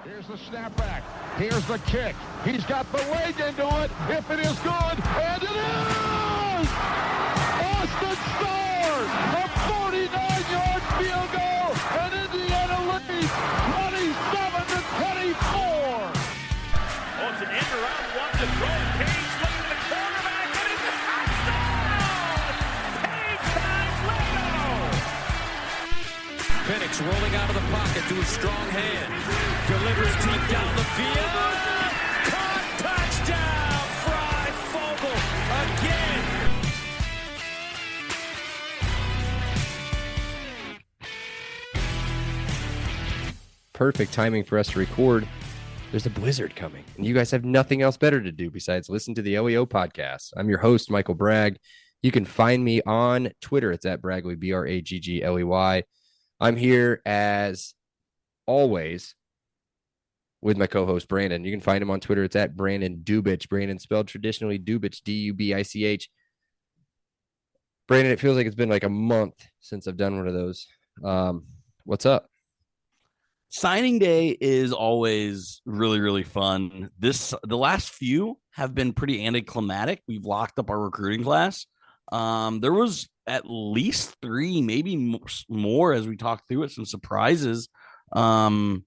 Here's the snapback. Here's the kick. He's got the leg into it. If it is good, and it is! Austin Stars, a 49-yard field goal, and Indiana leads 27-24. Oh, it's an end around one to throw. Page looking at the quarterback, and it's a touchdown! Page finds Leno! Penix rolling out of the pocket to a strong hand. Delivers deep down the field. Caught, touchdown! Fry Vogel again. Perfect timing for us to record. There's a blizzard coming, and you guys have nothing else better to do besides listen to the LEO podcast. I'm your host, Michael Bragg. You can find me on Twitter. It's at Bragley, Braggley. I'm here as always with my co-host Brandon. You can find him on Twitter. It's at Brandon Dubich. Brandon spelled traditionally Dubich, Dubich. Brandon, it feels like it's been like a month since I've done one of those. What's up? Signing day is always really, really fun. The last few have been pretty anticlimactic. We've locked up our recruiting class. There was at least 3, maybe more as we talk through it, some surprises. I'm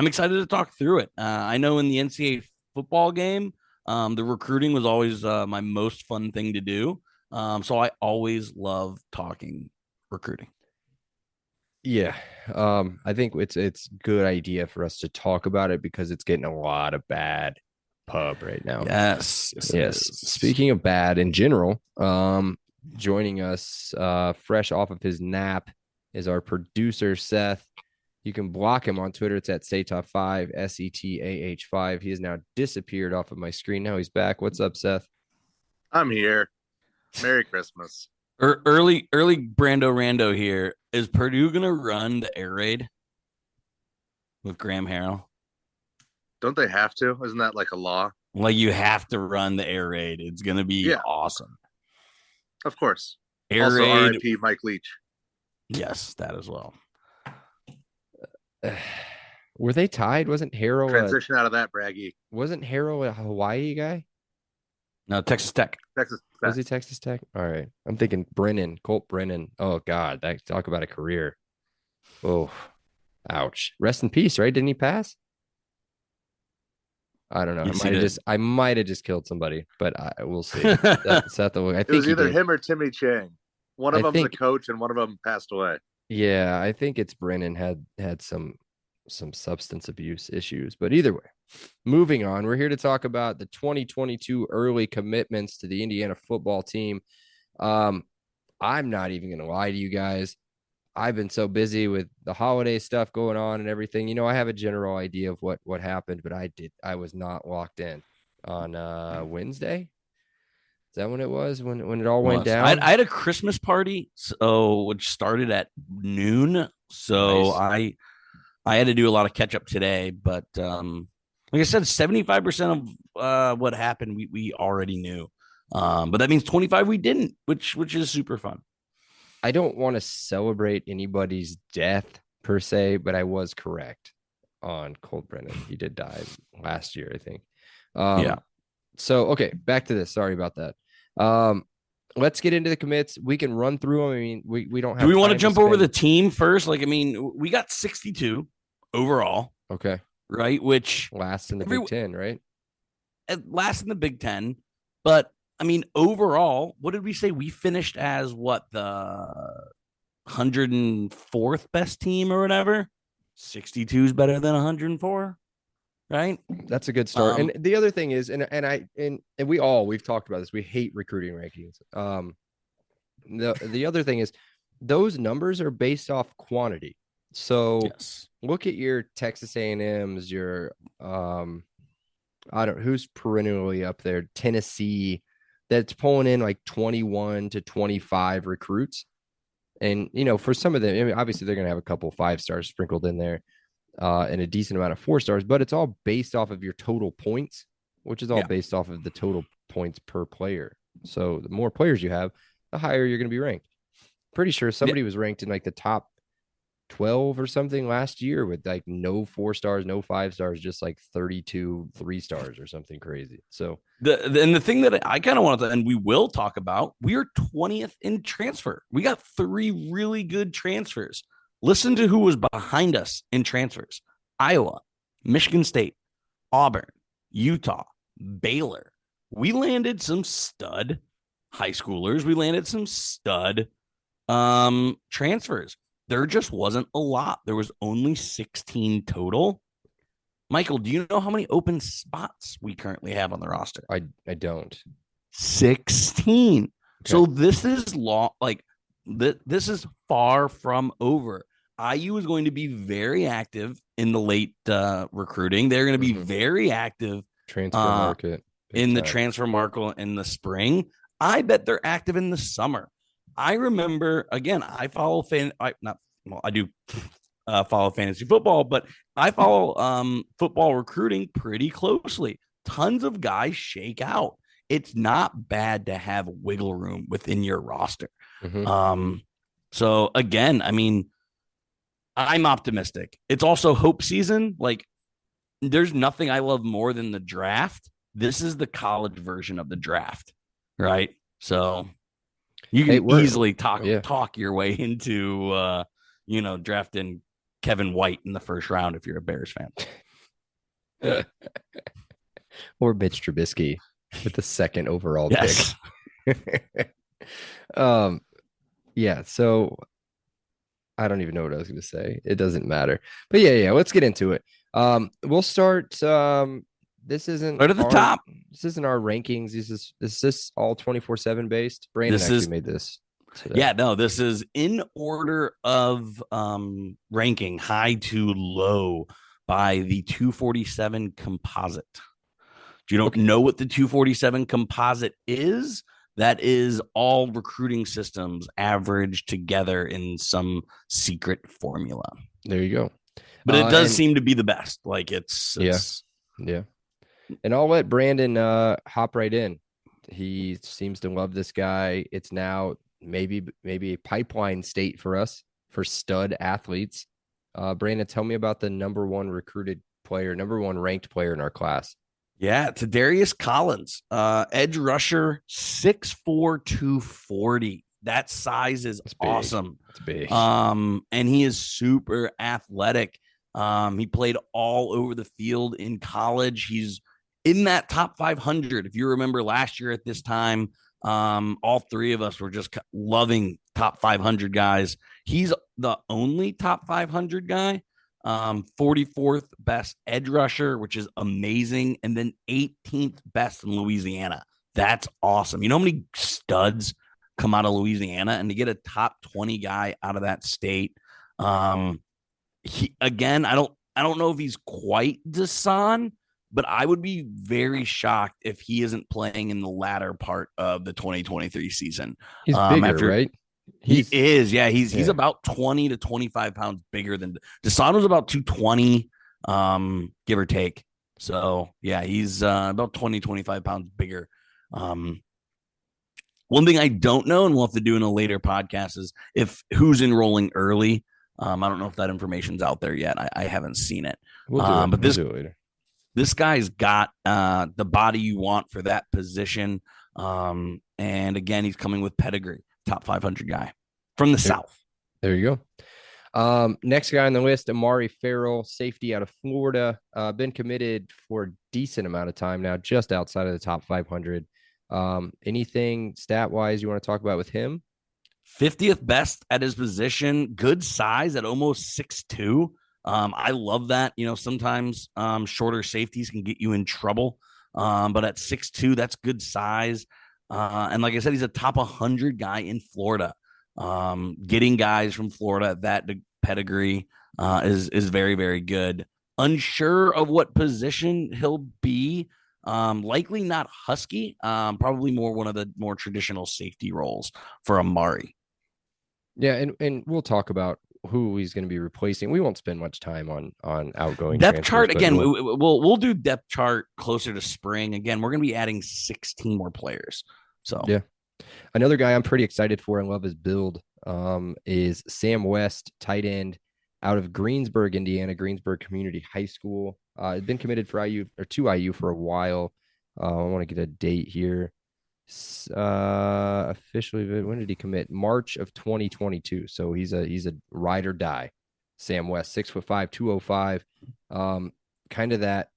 excited to talk through it. I know in the NCAA football game, the recruiting was always my most fun thing to do. So I always love talking recruiting. Yeah, I think it's a good idea for us to talk about it because it's getting a lot of bad pub right now. Yes. Speaking of bad in general, joining us fresh off of his nap is our producer, Seth. You can block him on Twitter. It's at Setah5, Setah5. He has now disappeared off of my screen. Now he's back. What's up, Seth? I'm here. Merry Christmas. Early Brando Rando here. Is Purdue going to run the air raid with Graham Harrell? Don't they have to? Isn't that like a law? Like, you have to run the air raid. It's going to be awesome. Of course. Air also, raid. RIP Mike Leach. Yes, that as well. Were they tied? Wasn't Harrell transition out of that, Braggy? Wasn't Harrell a Hawaii guy? No, Texas Tech. Texas Tech. Was he Texas Tech? All right. I'm thinking Colt Brennan. Oh, God. Talk about a career. Oh, ouch. Rest in peace, right? Didn't he pass? I don't know. I might have just killed somebody, but we'll see. Seth, I think it was either him or Timmy Chang. One of them's a coach, and one of them passed away. Yeah, I think it's Brennan had some substance abuse issues, but either way, moving on. We're here to talk about the 2022 early commitments to the Indiana football team. I'm not even going to lie to you guys. I've been so busy with the holiday stuff going on and everything. You know, I have a general idea of what happened, but I was not locked in on Wednesday. Is that when it was when it all went down? I had a Christmas party, which started at noon. So nice. I had to do a lot of catch up today, but like I said, 75% of what happened we already knew, but that means 25 we didn't, which is super fun. I don't want to celebrate anybody's death per se, but I was correct on Colt Brennan. He did die last year, I think. Yeah. So okay, back to this. Sorry about that. Let's get into the commits. We can run through them. I mean, we don't have. Do we want to jump over the team first? Like, I mean, we got 62 overall. Okay. Right. Which last in the Big Ten, right? Last in the Big Ten. But I mean, overall, what did we say? We finished as the 104th best team or whatever. 62 is better than 104. Right. That's a good start. And the other thing is, and we've talked about this. We hate recruiting rankings. The other thing is those numbers are based off quantity. So look at your Texas A&M's, your who's perennially up there, Tennessee, that's pulling in like 21 to 25 recruits. And, you know, for some of them, I mean, obviously they're going to have a couple 5-stars sprinkled in there. And a decent amount of 4-stars, but it's all based off of your total points, which is all based off of the total points per player. So the more players you have, the higher you're going to be ranked. Pretty sure somebody was ranked in like the top 12 or something last year with like no 4 stars, no 5 stars, just like 32 3 stars or something crazy. So the thing that I kind of want to, and we will talk about, we are 20th in transfer. We got 3 really good transfers. Listen to who was behind us in transfers: Iowa, Michigan State, Auburn, Utah, Baylor. We landed some stud high schoolers. We landed some stud transfers. There just wasn't a lot. There was only 16 total. Michael, do you know how many open spots we currently have on the roster? I don't. 16. Okay. So this is this is far from over. IU is going to be very active in the late recruiting. They're going to be very active transfer market in the transfer market in the spring. I bet they're active in the summer. I remember, again, I follow I do follow fantasy football, but I follow football recruiting pretty closely. Tons of guys shake out. It's not bad to have wiggle room within your roster. So again, I mean, I'm optimistic. It's also hope season. Like, there's nothing I love more than the draft. This is the college version of the draft, right? So you can easily talk your way into drafting Kevin White in the first round if you're a Bears fan. Or Mitch Trubisky with the second overall pick. Yeah, so I don't even know what I was going to say. It doesn't matter. But yeah, let's get into it. We'll start this isn't right at the top. This isn't our rankings. Is this all 24/7 based? Brandon made this today. Yeah, no, this is in order of ranking high to low by the 247 composite. Do you don't know what the 247 composite is? That is all recruiting systems averaged together in some secret formula. There you go. But it does seem to be the best. Like it's yeah. And I'll let Brandon hop right in. He seems to love this guy. It's now maybe a pipeline state for us for stud athletes. Brandon, tell me about the number one ranked player in our class. Yeah, Darius Collins, edge rusher, 6'4", 240. That size is awesome. It's big. And he is super athletic. He played all over the field in college. He's in that top 500. If you remember last year at this time, all 3 of us were just loving top 500 guys. He's the only top 500 guy. 44th best edge rusher, which is amazing. And then 18th best in Louisiana. That's awesome. You know how many studs come out of Louisiana, and to get a top 20 guy out of that state. I don't know if he's quite Deshaun, but I would be very shocked if he isn't playing in the latter part of the 2023 season. He's bigger, right? He is. Yeah. He's about 20 to 25 pounds bigger than Deshaun was about 220, give or take. So yeah, he's about 20, 25 pounds bigger. One thing I don't know, and we'll have to do in a later podcast, is if who's enrolling early. I don't know if that information's out there yet. I haven't seen it. We'll do it. But we'll do it later. This guy's got the body you want for that position. And again, he's coming with pedigree. Top 500 guy from the South. There you go. Next guy on the list, Amari Farrell, safety out of Florida. Been committed for a decent amount of time now, just outside of the top 500. Anything stat-wise you want to talk about with him? 50th best at his position. Good size at almost 6'2". I love that. You know, sometimes shorter safeties can get you in trouble. But at 6'2", that's good size. And like I said, he's a top 100 guy in Florida. Getting guys from Florida at that pedigree is very, very good. Unsure of what position he'll be. Likely not Husky. Probably more one of the more traditional safety roles for Amari. Yeah, and we'll talk about who he's going to be replacing. We won't spend much time on outgoing depth chart. Again, we'll do depth chart closer to spring. Again, we're going to be adding 16 more players. So yeah, another guy I'm pretty excited for and love his build is Sam West, tight end out of Greensburg, Indiana, Greensburg Community High School. He's been committed for IU or to IU for a while. I want to get a date here. Officially, when did he commit? March of 2022. So he's a ride or die. Sam West, 6'5", 205. Kind of that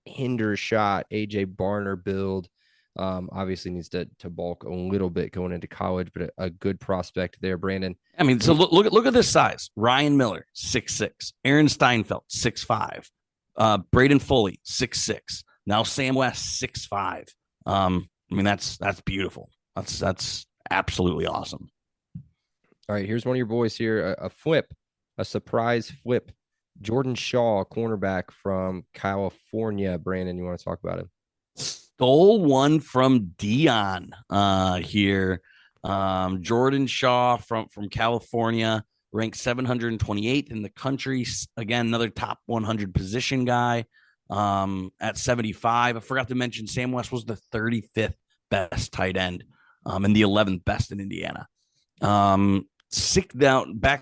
hinder shot, AJ Barner build. Obviously needs to bulk a little bit going into college, but a good prospect there, Brandon. I mean, so look at this size. Ryan Miller, 6'6". Aaron Steinfeld, 6'5". Braden Foley, 6'6". Now Sam West, 6'5". I mean, that's beautiful. That's absolutely awesome. All right, here's one of your boys here, a surprise flip. Jordan Shaw, cornerback from California. Brandon, you want to talk about him? Stole one from Dion here. Jordan Shaw from California, ranked 728th in the country. Again, another top 100 position guy at 75. I forgot to mention Sam West was the 35th best tight end and the 11th best in Indiana. Back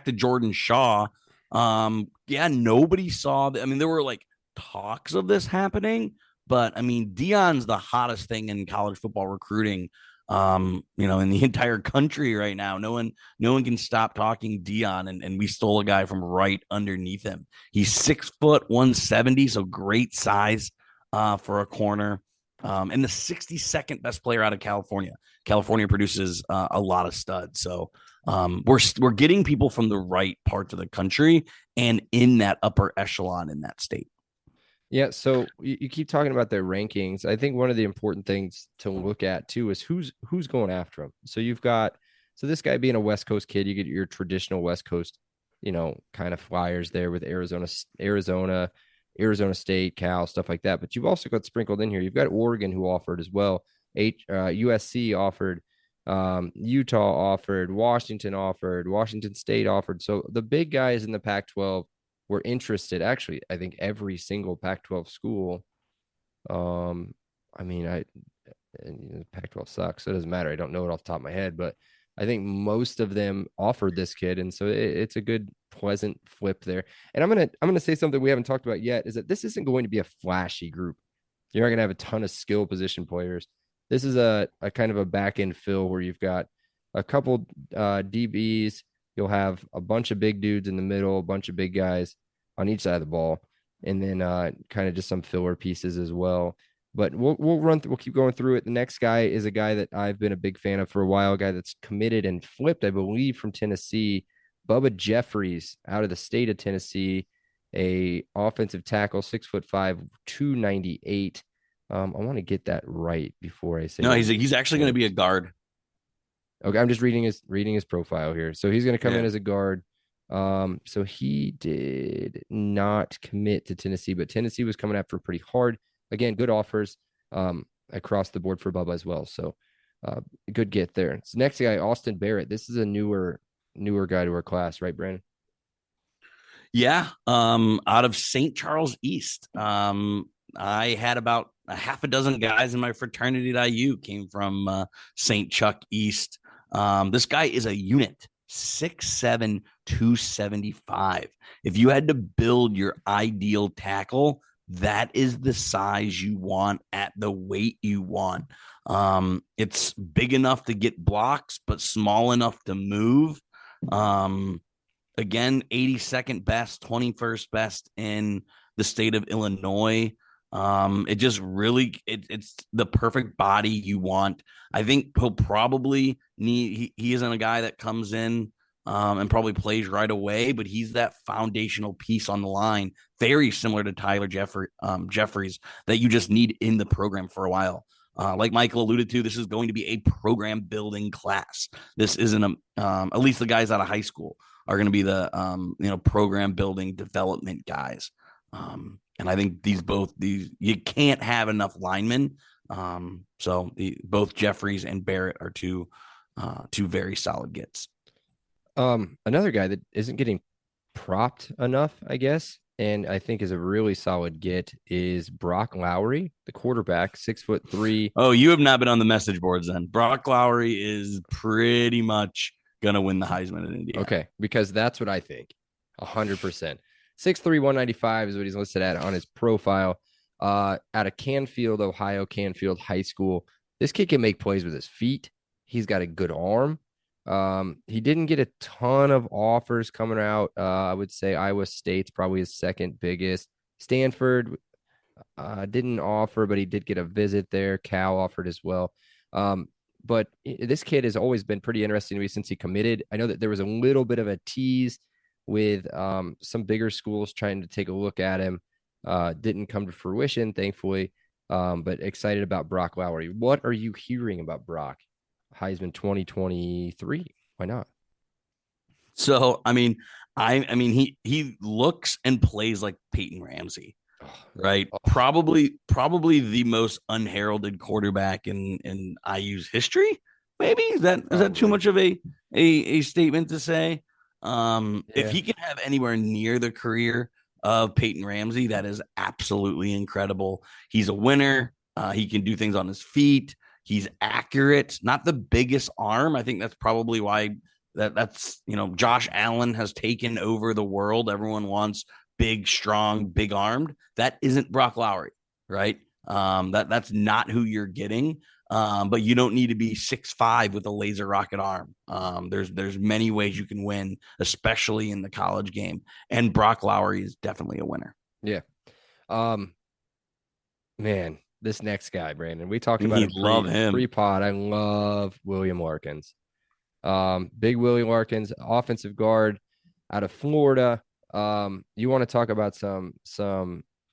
to Jordan Shaw. Nobody saw that. I mean, there were like talks of this happening, but I mean, Dion's the hottest thing in college football recruiting, in the entire country right now. No one can stop talking Dion, and we stole a guy from right underneath him. He's 6 foot 170, so great size for a corner. And the 62nd best player out of California. California produces a lot of studs. So we're getting people from the right parts of the country and in that upper echelon in that state. Yeah, so you keep talking about their rankings. I think one of the important things to look at too is who's going after them. So this guy being a West Coast kid, you get your traditional West Coast, kind of flyers there with Arizona State, Cal, stuff like that. But you've also got sprinkled in here. You've got Oregon who offered as well. USC offered, Utah offered, Washington offered, Washington State offered. So the big guys in the Pac-12 were interested. Actually, I think every single Pac-12 school. Pac-12 sucks. So it doesn't matter. I don't know it off the top of my head, but I think most of them offered this kid, and so it's a good, pleasant flip there. And I'm gonna say something we haven't talked about yet, is that this isn't going to be a flashy group. You're not gonna have a ton of skill position players. This is a kind of a back end fill where you've got a couple DBs. You'll have a bunch of big dudes in the middle, a bunch of big guys on each side of the ball, and then kind of just some filler pieces as well. But we'll keep going through it. The next guy is a guy that I've been a big fan of for a while, a guy that's committed and flipped, I believe, from Tennessee. Bubba Jeffries out of the state of Tennessee, a offensive tackle, 6'5", 298. I want to get that right before I say. No, he's actually going to be a guard. Okay, I'm just reading his profile here. So he's going to come in as a guard. So he did not commit to Tennessee, but Tennessee was coming after pretty hard. Again, good offers across the board for Bubba as well. So good get there. So next guy, Austin Barrett. This is a newer guy to our class, right, Brandon? Yeah. Out of St. Charles East. I had about a half a dozen guys in my fraternity at IU came from St. Chuck East. This guy is a unit, 6'7", 275. If you had to build your ideal tackle, that is the size you want at the weight you want. It's big enough to get blocks, but small enough to move. Again, 82nd best, 21st best in the state of Illinois. It just really, it's the perfect body you want. I think he'll probably he isn't a guy that comes in and probably plays right away, but he's that foundational piece on the line, very similar to Tyler Jeffries, that you just need in the program for a while. Like Michael alluded to, this is going to be a program building class. This isn't at least the guys out of high school are going to be the program building development guys. And I think these you can't have enough linemen. So both Jeffries and Barrett are two very solid gets. Another guy that isn't getting propped enough, I guess, and I think is a really solid get is Brock Lowry, the quarterback, 6'3". Oh, you have not been on the message boards then. Brock Lowry is pretty much gonna win the Heisman in Indiana. Okay, because that's what I think. 100%. 6'3", 195 is what he's listed at on his profile. Out of Canfield, Ohio, Canfield High School. This kid can make plays with his feet. He's got a good arm. He didn't get a ton of offers coming out. I would say Iowa State's probably his second biggest. Stanford didn't offer, but he did get a visit there. Cal offered as well. But this kid has always been pretty interesting to me since he committed. I know that there was a little bit of a tease with some bigger schools trying to take a look at him. Didn't come to fruition, thankfully. But excited about Brock Lowry. What are you hearing about Brock? Heisman 2023. Why not? So, I mean, he looks and plays like Peyton Ramsey, right? Probably the most unheralded quarterback in IU's history. Maybe is that too much of a statement to say? If he can have anywhere near the career of Peyton Ramsey, that is absolutely incredible. He's a winner. He can do things on his feet. He's accurate, not the biggest arm. I think that's probably why that's Josh Allen has taken over the world. Everyone wants big, strong, big armed. That isn't Brock Lowry, right? That's not who you're getting. But you don't need to be 6'5" with a laser rocket arm. There's many ways you can win, especially in the college game. And Brock Lowry is definitely a winner. Yeah. Man, this next guy, Brandon, we talked about him pre-pod. I love William Larkins. Big Willie Larkins, offensive guard out of Florida. You want to talk about some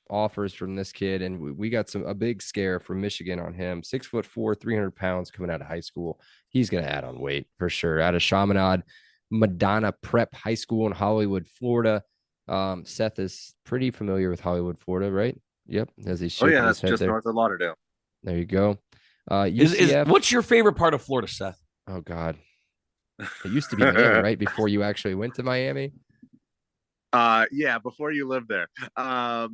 offers from this kid, and we got a big scare from Michigan on him. 6'4", 300 pounds coming out of high school. He's going to add on weight for sure. Out of Chaminade Madonna Prep High School in Hollywood, Florida. Seth is pretty familiar with Hollywood, Florida, right? Yep. As he's that's just north of Lauderdale. There you go. UCF. What's your favorite part of Florida, Seth? Oh God, it used to be Miami, right? Before you actually went to Miami. Yeah, before you lived there. I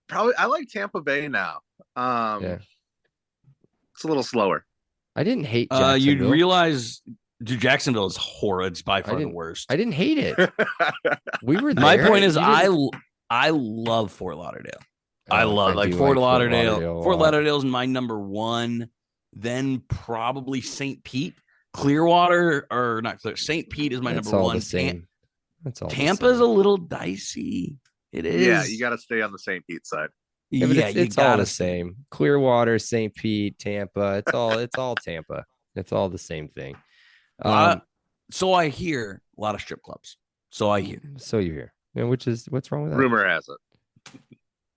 like Tampa Bay now. It's a little slower. I didn't hate Jacksonville. You'd realize Jacksonville is horrid. It's by far the worst. I didn't hate it. We were there. My point is I love Fort Lauderdale. I love Fort Lauderdale. Fort Lauderdale is my number one. Then probably St. Pete. Clearwater, or not Clear. St. Pete is my number one. That's all. Tampa's a little dicey. It is. Yeah, you got to stay on the St. Pete side. Yeah, but it's all the same. Clearwater, St. Pete, Tampa. It's all Tampa. It's all the same thing. So I hear a lot of strip clubs. So you hear. Yeah, what's wrong with that? Rumor has it.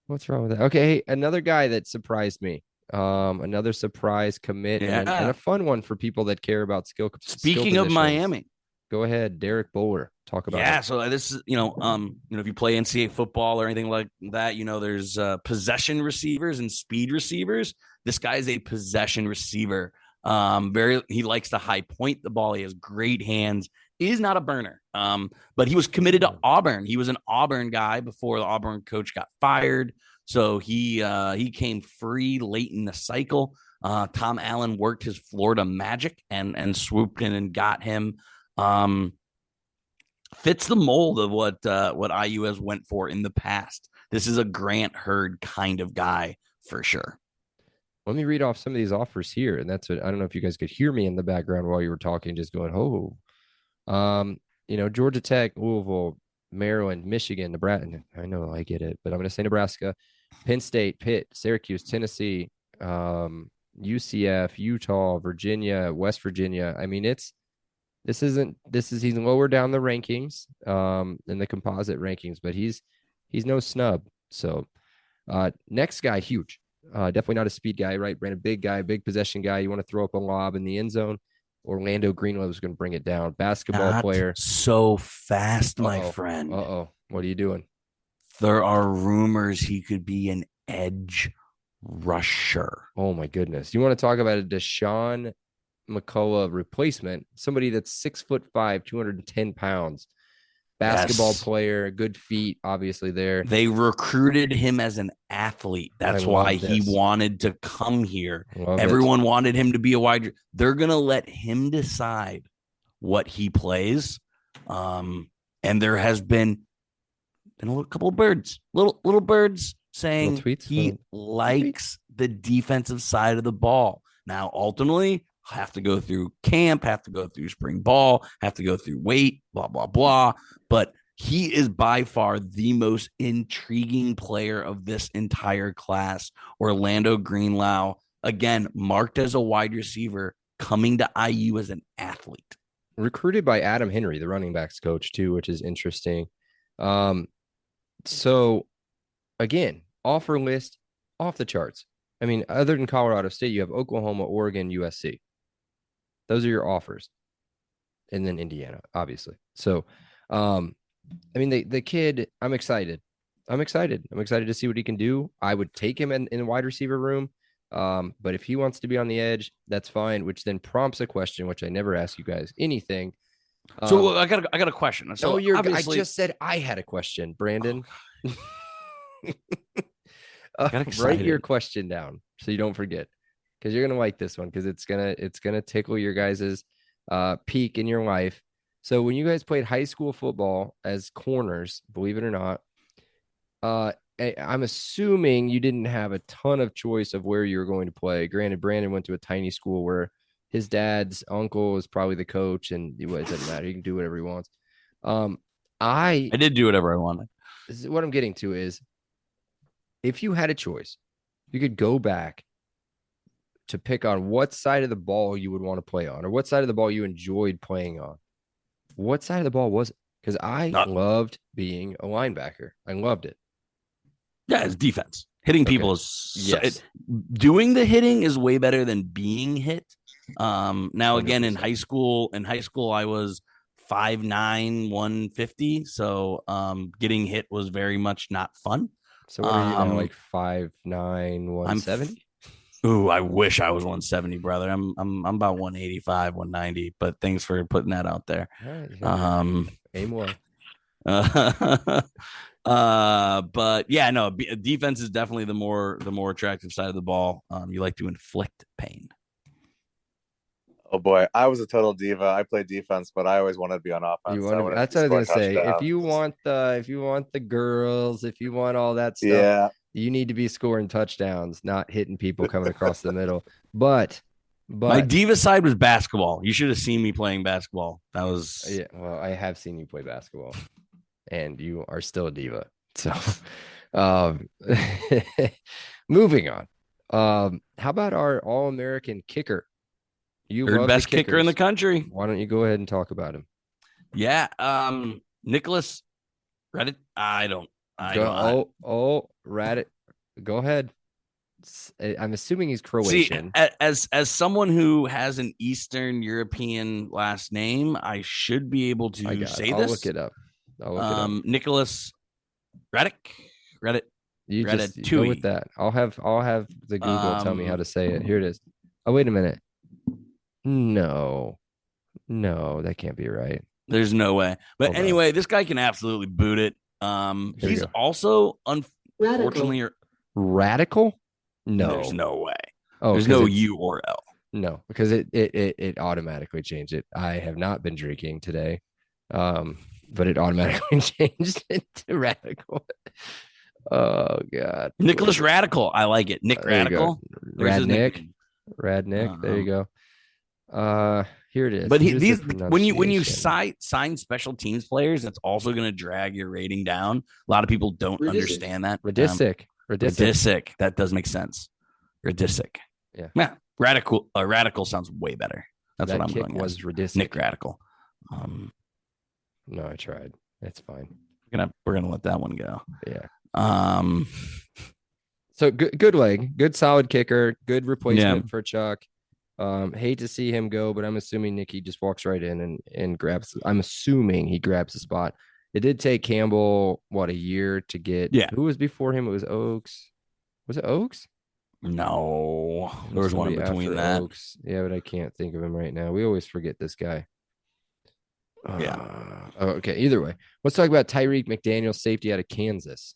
What's wrong with that? Okay, another guy that surprised me. Another surprise commit and a fun one for people that care about skill. Speaking of Miami, go ahead, Derek Bowler. Talk about it. So this is if you play NCAA football or anything like that, there's possession receivers and speed receivers. This guy is a possession receiver. He likes to high point the ball. He has great hands. He is not a burner. But he was committed to Auburn. He was an Auburn guy before the Auburn coach got fired. So he came free late in the cycle. Tom Allen worked his Florida magic and swooped in and got him. Fits the mold of what IU has went for in the past. This is a Grant Hurd kind of guy for sure. Let me read off some of these offers here, and that's what I don't know if you guys could hear me in the background while you were talking, just going, Georgia Tech, Louisville, Maryland, Michigan, Nebraska. I know I get it, but I'm going to say Nebraska, Penn State, Pitt, Syracuse, Tennessee, UCF, Utah, Virginia, West Virginia. I mean, he's lower down the rankings, in the composite rankings, but he's no snub. So, next guy, huge. Definitely not a speed guy, right? Brandon, big guy, big possession guy. You want to throw up a lob in the end zone. Orlando Greenlow is going to bring it down. Basketball player. So fast, my friend. What are you doing? There are rumors he could be an edge rusher. Oh, my goodness. You want to talk about a Deshaun McCullough replacement? Somebody that's 6'5", 210 pounds. Basketball player, good feet, obviously there. They recruited him as an athlete. That's why he wanted to come here. Everyone wanted him to be a wide. They're going to let him decide what he plays. And there has been a couple of birds, little birds saying tweets, he likes the defensive side of the ball. Now, ultimately, have to go through camp, have to go through spring ball, have to go through weight, blah, blah, blah. But he is by far the most intriguing player of this entire class. Orlando Greenlaw, again, marked as a wide receiver, coming to IU as an athlete. Recruited by Adam Henry, the running backs coach, too, which is interesting. So, again, offer list off the charts. I mean, other than Colorado State, you have Oklahoma, Oregon, USC. Those are your offers. And then Indiana, obviously. So, I mean, the kid, I'm excited. I'm excited to see what he can do. I would take him in the wide receiver room. But if he wants to be on the edge, that's fine, which then prompts a question, which I never ask you guys anything. So I got a question. So I just said I had a question, Brandon. Write your question down so you don't forget, because you're gonna like this one, because it's gonna tickle your guys's peak in your life. So when you guys played high school football as corners, believe it or not, I'm assuming you didn't have a ton of choice of where you were going to play. Granted, Brandon went to a tiny school where his dad's uncle is probably the coach, and it doesn't matter. He can do whatever he wants. I did do whatever I wanted. What I'm getting to is, if you had a choice, you could go back to pick on what side of the ball you would want to play on, or what side of the ball you enjoyed playing on. What side of the ball was it? Because I loved being a linebacker. I loved it. Yeah, it's defense. Hitting people is doing the hitting is way better than being hit. Now again, 100%. in high school I was 5'9", 150. So getting hit was very much not fun. So what are you now, like 5'9", 170? Ooh, I wish I was 170, brother. I'm about 185, 190. But thanks for putting that out there. Aim low. But yeah, no, defense is definitely the more attractive side of the ball. You like to inflict pain. Oh boy, I was a total diva. I played defense, but I always wanted to be on offense. That's what I was gonna say. If you want the girls, if you want all that stuff, you need to be scoring touchdowns, not hitting people coming across the middle. But my diva side was basketball. You should have seen me playing basketball. That was Well, I have seen you play basketball, and you are still a diva. So, moving on. How about our All-American kicker? You third best kicker in the country. Why don't you go ahead and talk about him? Yeah. Nicholas Reddit. I don't. Reddit. Go ahead. I'm assuming he's Croatian. See, as someone who has an Eastern European last name, I should be able to say this. I'll look it up. Nicholas Reddit. You Reddit just go with that. I'll have the Google tell me how to say it. Here it is. Oh, wait a minute. No, that can't be right. There's no way. But anyway, this guy can absolutely boot it. He's also unfortunately radical. No, there's no way. Oh, there's no U or L. No, because it automatically changed it. I have not been drinking today, but it automatically changed it to radical. Oh God, Nicholas Radical. I like it. Nick Radical. Radnick. There you go. Here it is. But when you sign special teams players, that's also going to drag your rating down. A lot of people don't understand that. Radisic. That does make sense. Radisic. Yeah. Radical sounds way better. That's what I'm going with. Radisic. Nick Radical. No, I tried. It's fine. We're gonna let that one go. Yeah. So good leg, good solid kicker, good replacement for Chuck. Hate to see him go, but I'm assuming Nicky just walks right in and grabs. I'm assuming he grabs the spot. It did take Campbell a year to get. Yeah. Who was before him? It was Oaks. Was it Oaks? No, there was one in between that. Oaks. Yeah, but I can't think of him right now. We always forget this guy. Okay. Either way, let's talk about Tyreek McDaniel, safety out of Kansas.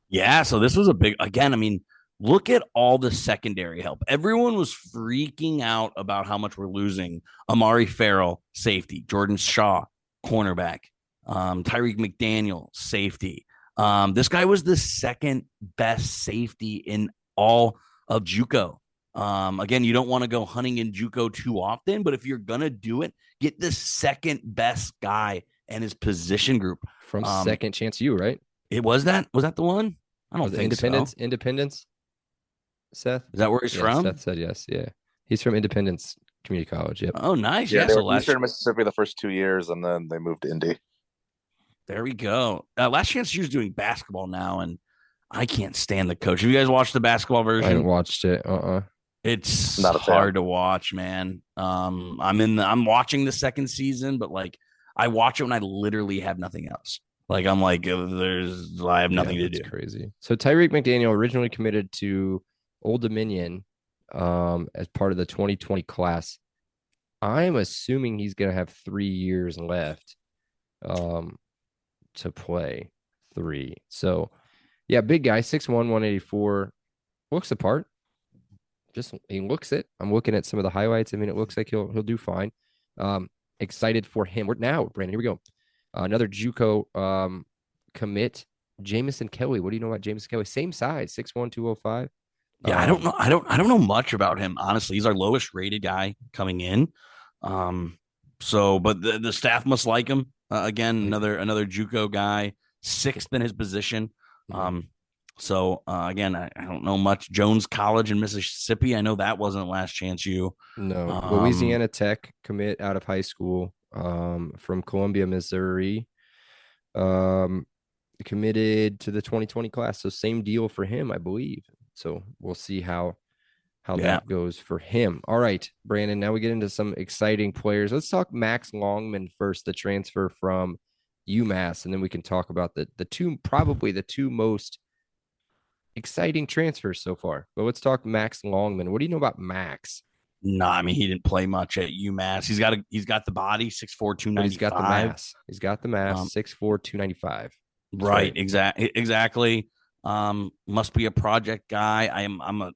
Yeah. So this was a big. Again, I mean, look at all the secondary help. Everyone was freaking out about how much we're losing. Amari Farrell, safety. Jordan Shaw, cornerback. Tyreek McDaniel, safety. This guy was the second best safety in all of JUCO. Again, you don't want to go hunting in JUCO too often, but if you're gonna do it, get the second best guy and his position group from Second Chance U, right? It was that the one? I don't think Independence. so. Independence. Seth, is that where he's from? Seth said yes. Yeah, he's from Independence Community College. Yep. Oh, nice. Yeah, Yeah. they So were Eastern Mississippi the first 2 years, and then they moved to Indy. there we go. Last Chance U's doing basketball now, and I can't stand the coach. Have you guys watched the basketball version? I haven't watched it. It's Not a fan. hard to watch, man. I'm watching the second season, but like I watch it when I literally have nothing else. Like I'm like, I have nothing to do. Crazy. So Tyreek McDaniel originally committed to Old Dominion as part of the 2020 class. I'm assuming he's gonna have 3 years left to play 3. So yeah, big guy, 6'1", 184, looks the part. He looks it. I'm looking at some of the highlights. I mean, it looks like he'll do fine. Excited for him. Brandon, here we go. Another JUCO commit, Jamison Kelly. What do you know about Jamison Kelly? Same size, 6'1", 205. Yeah, I don't know. I don't know much about him, honestly. He's our lowest rated guy coming in. But the staff must like him. Again, another JUCO guy, 6th in his position. Again, I don't know much. Jones College in Mississippi. I know that wasn't Last Chance U. No, Louisiana Tech commit out of high school from Columbia, Missouri. Committed to the 2020 class. So same deal for him, I believe. So we'll see how that goes for him. All right, Brandon, now we get into some exciting players. Let's talk Max Longman first, the transfer from UMass, and then we can talk about the two most exciting transfers so far. But let's talk Max Longman. What do you know about Max? No, I mean, he didn't play much at UMass. He's got the body, 6'4", 295. He's got the mass. 6'4", 295. Right. Exactly. Must be a project guy.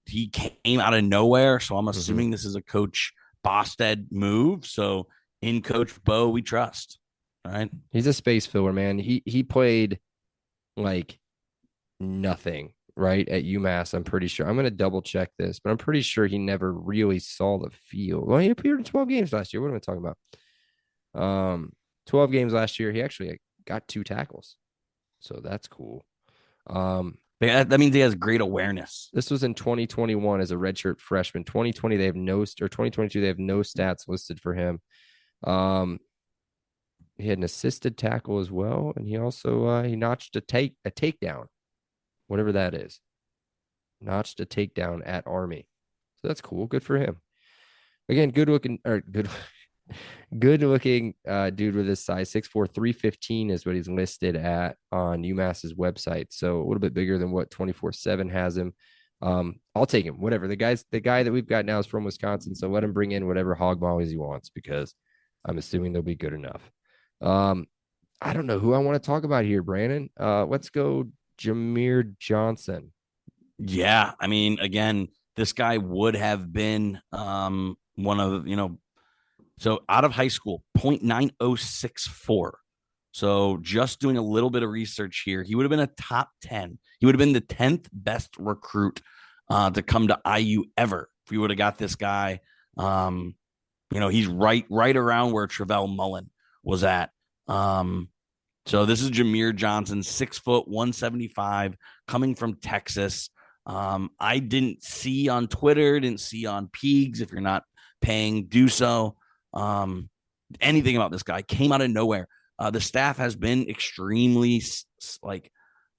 He came out of nowhere, so I'm assuming this is a Coach Bosted move. So in Coach Bo, we trust. All right. He's a space filler, man. He played like nothing, right, at UMass. I'm pretty sure. I'm going to double check this, but I'm pretty sure he never really saw the field. Well, he appeared in 12 games last year. What am I talking about? 12 games last year. He actually got 2 tackles. So that's cool. That means he has great awareness. This was in 2021 as a redshirt freshman. 2020 they have 2022 they have no stats listed for him. He had an assisted tackle as well, and he also he notched a takedown, whatever that is. Notched a takedown at Army, so that's cool. Good for him. Again, good looking dude with his size. 6'4", 315 is what he's listed at on UMass's website. So a little bit bigger than what 24/7 has him. I'll take him. Whatever. The guy that we've got now is from Wisconsin, so let him bring in whatever hog mollies he wants because I'm assuming they'll be good enough. I don't know who I want to talk about here, Brandon. Let's go Jameer Johnson. Yeah, I mean, again, this guy would have been one of so out of high school, 0.9064. So just doing a little bit of research here, he would have been a top 10. He would have been the 10th best recruit to come to IU ever if we would have got this guy. He's right around where Travell Mullen was at. So this is Jameer Johnson, 6 foot, 175, coming from Texas. I didn't see on Twitter, didn't see on Peegs. If you're not paying, do so. Anything about this guy came out of nowhere. The staff has been extremely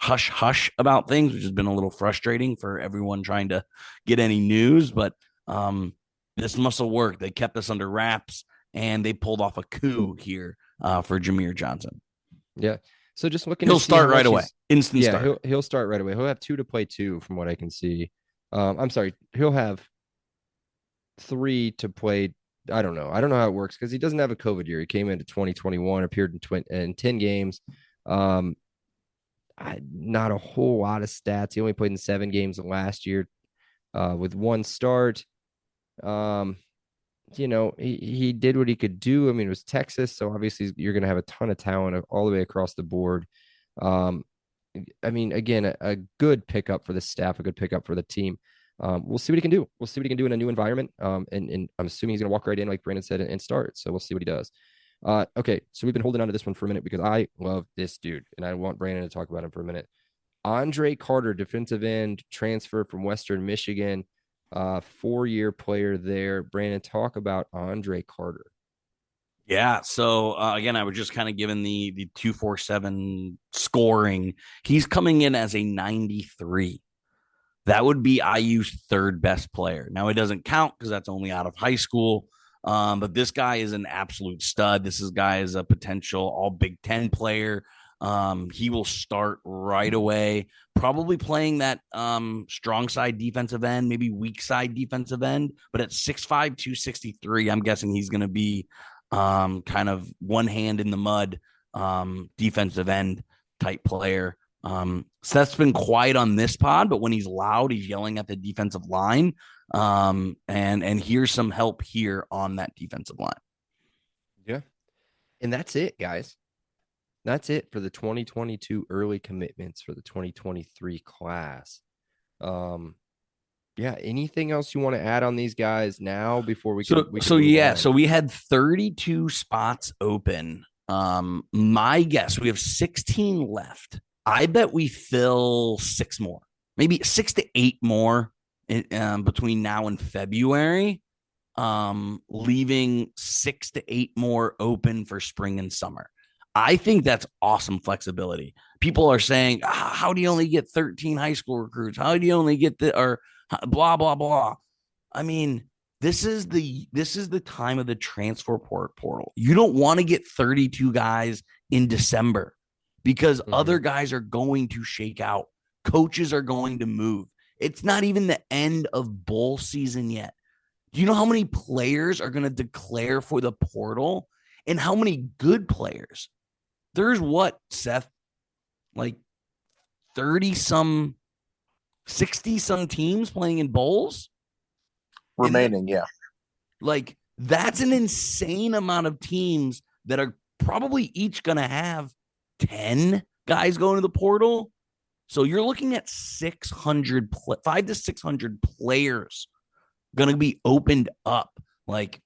hush about things, which has been a little frustrating for everyone trying to get any news. But this must have worked. They kept us under wraps, and they pulled off a coup here for Jameer Johnson. Yeah. So just looking, he'll start right away. Instant start. Yeah, he'll start right away. He'll have 2 to play 2 from what I can see. I'm sorry, he'll have 3 to play. I don't know how it works because he doesn't have a COVID year. He came into 2021, appeared in 10 games. Not a whole lot of stats. He only played in 7 games last year with 1 start. he did what he could do. I mean, it was Texas, so obviously you're going to have a ton of talent all the way across the board. I mean, again, a good pickup for the staff, a good pickup for the team. We'll see what he can do. We'll see what he can do in a new environment. And I'm assuming he's going to walk right in, like Brandon said, and start. So we'll see what he does. Okay, so we've been holding on to this one for a minute because I love this dude, and I want Brandon to talk about him for a minute. Andre Carter, defensive end, transfer from Western Michigan, 4-year player there. Brandon, talk about Andre Carter. Yeah. So again, I was just kind of given the 247 scoring. He's coming in as a 93. That would be IU's third best player. Now it doesn't count because that's only out of high school. But this guy is an absolute stud. This guy is a potential all Big Ten player. He will start right away, probably playing that strong side defensive end, maybe weak side defensive end. But at 6'5", 263, I'm guessing he's going to be kind of one hand in the mud defensive end type player. Seth's been quiet on this pod, but when he's loud, he's yelling at the defensive line. And here's some help here on that defensive line. Yeah. And that's it, guys. That's it for the 2022 early commitments for the 2023 class. Yeah. Anything else you want to add on these guys now before we can? So we had 32 spots open. My guess, we have 16 left. I bet we fill 6 more, maybe 6 to 8 more between now and February, leaving 6 to 8 more open for spring and summer. I think that's awesome flexibility. People are saying, how do you only get 13 high school recruits? How do you only get or blah, blah, blah. I mean, this is the time of the transfer portal. You don't want to get 32 guys in December because other guys are going to shake out. Coaches are going to move. It's not even the end of bowl season yet. Do you know how many players are going to declare for the portal and how many good players? There's what, Seth? Like 30-some, 60-some teams playing in bowls? Remaining, yeah. Like, that's an insane amount of teams that are probably each going to have 10 guys going to the portal. So you're looking at 500 to 600 players going to be opened up. Like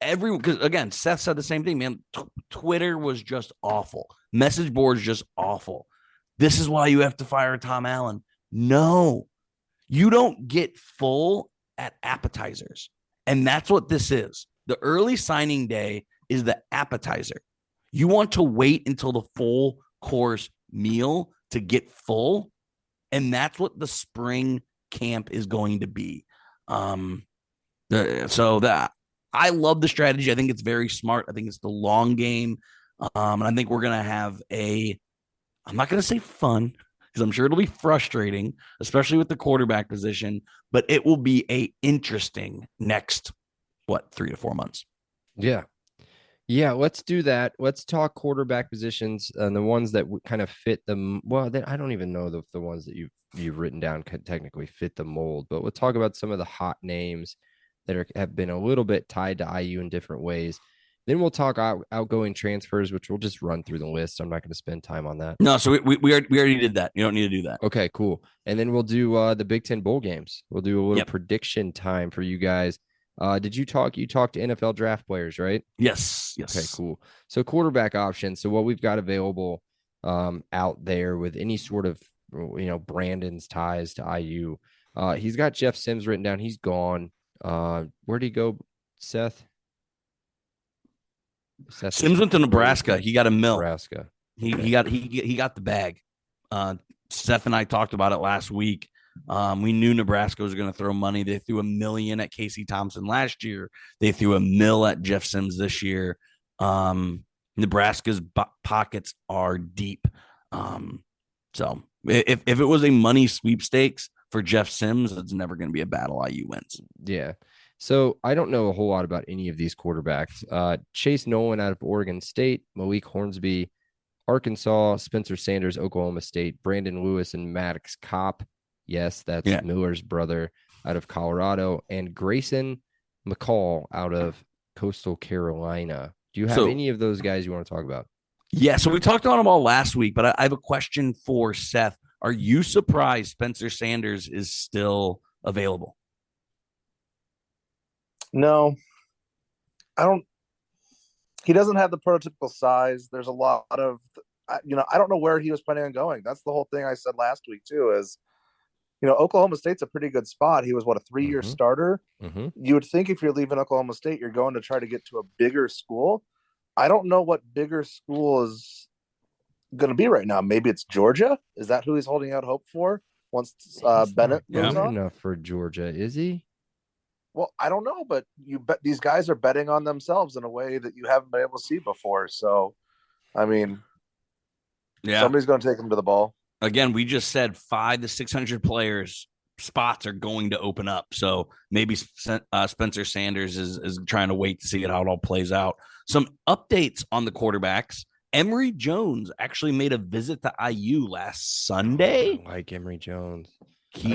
everyone, because again, Seth said the same thing, man. Twitter was just awful. Message boards just awful. This is why you have to fire Tom Allen. No, you don't get full at appetizers. And that's what this is. The early signing day is the appetizer. You want to wait until the full course meal to get full. And that's what the spring camp is going to be. I love the strategy. I think it's very smart. I think it's the long game. And I think we're going to have I'm not going to say fun because I'm sure it'll be frustrating, especially with the quarterback position, but it will be a interesting next, 3 to 4 months. Yeah. Yeah. Let's do that. Let's talk quarterback positions and the ones that kind of fit them. Well, I don't even know if the ones that you've written down could technically fit the mold, but we'll talk about some of the hot names that have been a little bit tied to IU in different ways. Then we'll talk outgoing transfers, which we'll just run through the list. I'm not going to spend time on that. No, so we already did that. You don't need to do that. Okay, cool. And then we'll do the Big Ten bowl games. We'll do a little prediction time for you guys. Did you talk? You talked to NFL draft players, right? Yes. Okay, cool. So quarterback options. So what we've got available out there with any sort of Brandon's ties to IU. He's got Jeff Sims written down. He's gone. Where'd he go, Seth? Sims went to Nebraska. He got a mill. Nebraska. He got the bag. Seth and I talked about it last week. We knew Nebraska was going to throw money. They threw $1 million at Casey Thompson last year. They threw $1 million at Jeff Sims this year. Nebraska's pockets are deep. So if it was a money sweepstakes for Jeff Sims, it's never going to be a battle IU wins. Yeah. So I don't know a whole lot about any of these quarterbacks. Chase Nolan out of Oregon State, Malik Hornsby, Arkansas, Spencer Sanders, Oklahoma State, Brandon Lewis, and Maddox Kopp. Yes, that's Miller's brother out of Colorado, and Grayson McCall out of Coastal Carolina. Do you have So- any of those guys you want to talk about? Yeah, so we talked about them all last week, but I have a question for Seth. Are you surprised Spencer Sanders is still available? No, I don't. He doesn't have the prototypical size. There's a lot of, I don't know where he was planning on going. That's the whole thing I said last week too. Is Oklahoma State's a pretty good spot. He was a 3-year starter. Mm-hmm. You would think if you're leaving Oklahoma State, you're going to try to get to a bigger school. I don't know what bigger school is going to be right now. Maybe it's Georgia. Is that who he's holding out hope for once Bennett moves Good on? enough for Georgia, is he? Well, I don't know, but you bet these guys are betting on themselves in a way that you haven't been able to see before. So, I mean, somebody's going to take him to the ball. Again, we just said 500 to 600 players spots are going to open up. So maybe Spencer Sanders is trying to wait to see how it all plays out. Some updates on the quarterbacks. Emory Jones actually made a visit to IU last Sunday. I like Emory Jones. He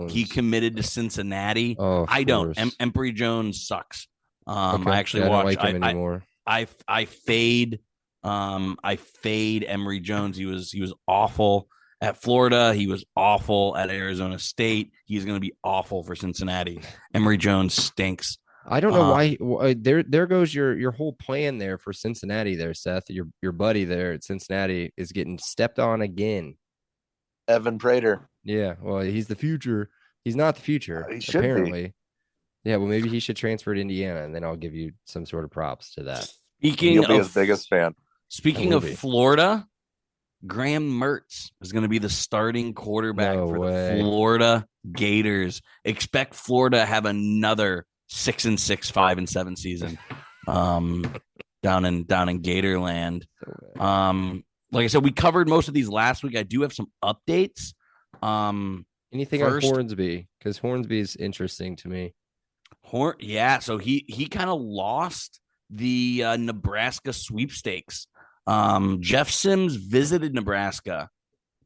He committed to Cincinnati. Oh, I don't. Emory Jones sucks. Okay. I actually I don't watched. like him anymore. I fade Emory Jones. He was awful at Florida. He was awful at Arizona State. He's going to be awful for Cincinnati. Emory Jones stinks. I don't know why. There goes your whole plan there for Cincinnati. There, Seth, your buddy there at Cincinnati is getting stepped on again. Evan Prater. Yeah, well, he's the future. He's not the future, He should apparently. Yeah, well, maybe he should transfer to Indiana, and then I'll give you some sort of props to that. You'll be his biggest fan. Speaking of Florida, Graham Mertz is going to be the starting quarterback for the Florida Gators. Expect Florida to have another 6-6, 5-7 season down in Gatorland. Like I said, we covered most of these last week. I do have some updates. Anything first, on Hornsby? Because Hornsby is interesting to me. So he kind of lost the Nebraska sweepstakes. Jeff Sims visited Nebraska.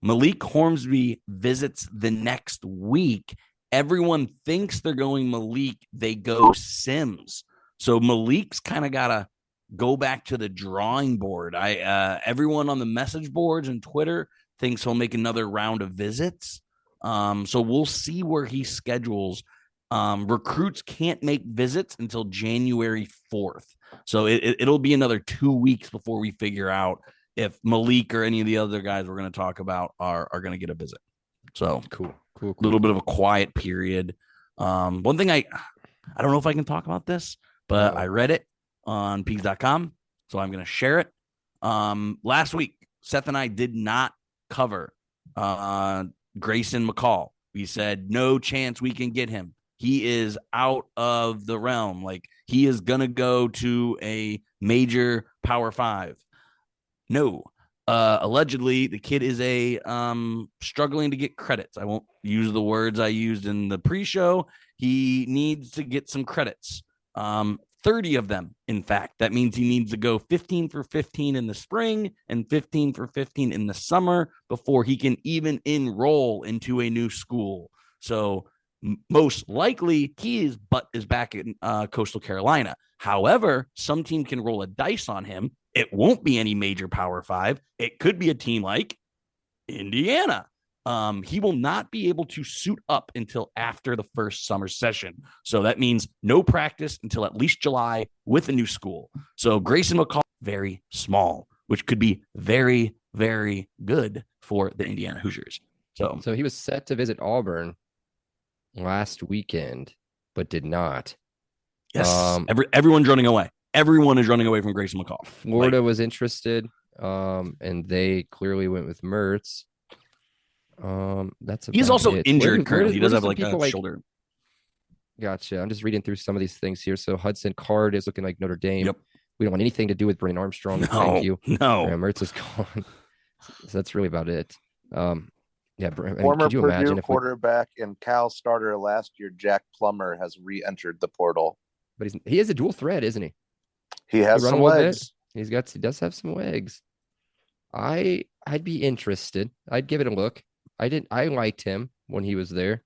Malik Hornsby visits the next week. Everyone thinks they're going Malik. They go Sims. So Malik's kind of got to go back to the drawing board. Everyone on the message boards and Twitter thinks he'll make another round of visits. So we'll see where he schedules. Recruits can't make visits until January 4th. So it'll be another 2 weeks before we figure out if Malik or any of the other guys we're going to talk about are going to get a visit. So cool. A little bit of a quiet period. One thing I don't know if I can talk about this, but I read it on Peaks.com, so I'm going to share it. Last week, Seth and I did not cover Grayson McCall. We said no chance we can get him. He is out of the realm. Like, he is going to go to a major Power 5. No. Allegedly, the kid is struggling to get credits. I won't use the words I used in the pre-show. He needs to get some credits. 30 of them, in fact. That means he needs to go 15 for 15 in the spring and 15 for 15 in the summer before he can even enroll into a new school. So most likely his butt is back in Coastal Carolina. However, some team can roll a dice on him. It won't be any major Power 5. It could be a team like Indiana. He will not be able to suit up until after the first summer session. So that means no practice until at least July with a new school. So Grayson McCall, very small, which could be very, very good for the Indiana Hoosiers. So he was set to visit Auburn last weekend, but did not. Yes. Everyone's running away. Everyone is running away from Grayson McCall. Florida was interested, and they clearly went with Mertz. He's also injured currently. He does have like a shoulder. Gotcha. I'm just reading through some of these things here. So Hudson Card is looking like Notre Dame. Yep. We don't want anything to do with Brennan Armstrong. No, Thank you. No. Mertz is gone. So that's really about it. Yeah. Former Purdue quarterback and Cal starter last year, Jack Plummer, has re-entered the portal. But he is a dual threat, isn't he? He has some legs. He does have some legs. I'd be interested. I'd give it a look. I liked him when he was there.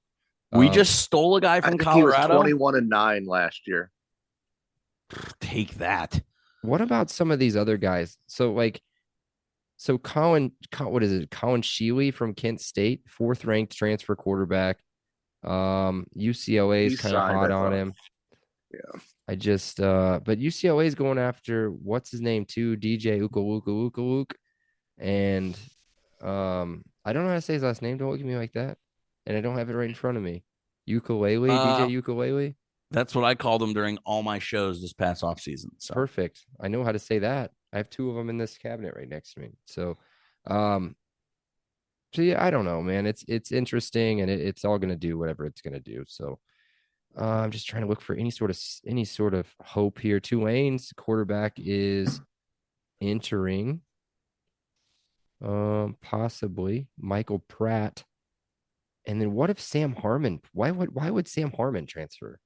We just stole a guy I from think he was Colorado. 21-9 last year. Take that. What about some of these other guys? So Colin, what is it? Colin Sheely from Kent State, 4th ranked transfer quarterback. UCLA is He's kind of signed, hot I on thought. him. Yeah. But UCLA is going after what's his name too, DJ Ukaluk. And I don't know how to say his last name. Don't look at me like that. And I don't have it right in front of me. DJ Ukulele. That's what I called him during all my shows this past offseason. So Perfect. I know how to say that. I have 2 of them in this cabinet right next to me. So, yeah, I don't know, man. It's interesting, and it's all going to do whatever it's going to do. So, I'm just trying to look for any sort of hope here. Tulane's quarterback is entering, possibly Michael Pratt. And then what if Sam Harmon? Why would Sam Harmon transfer?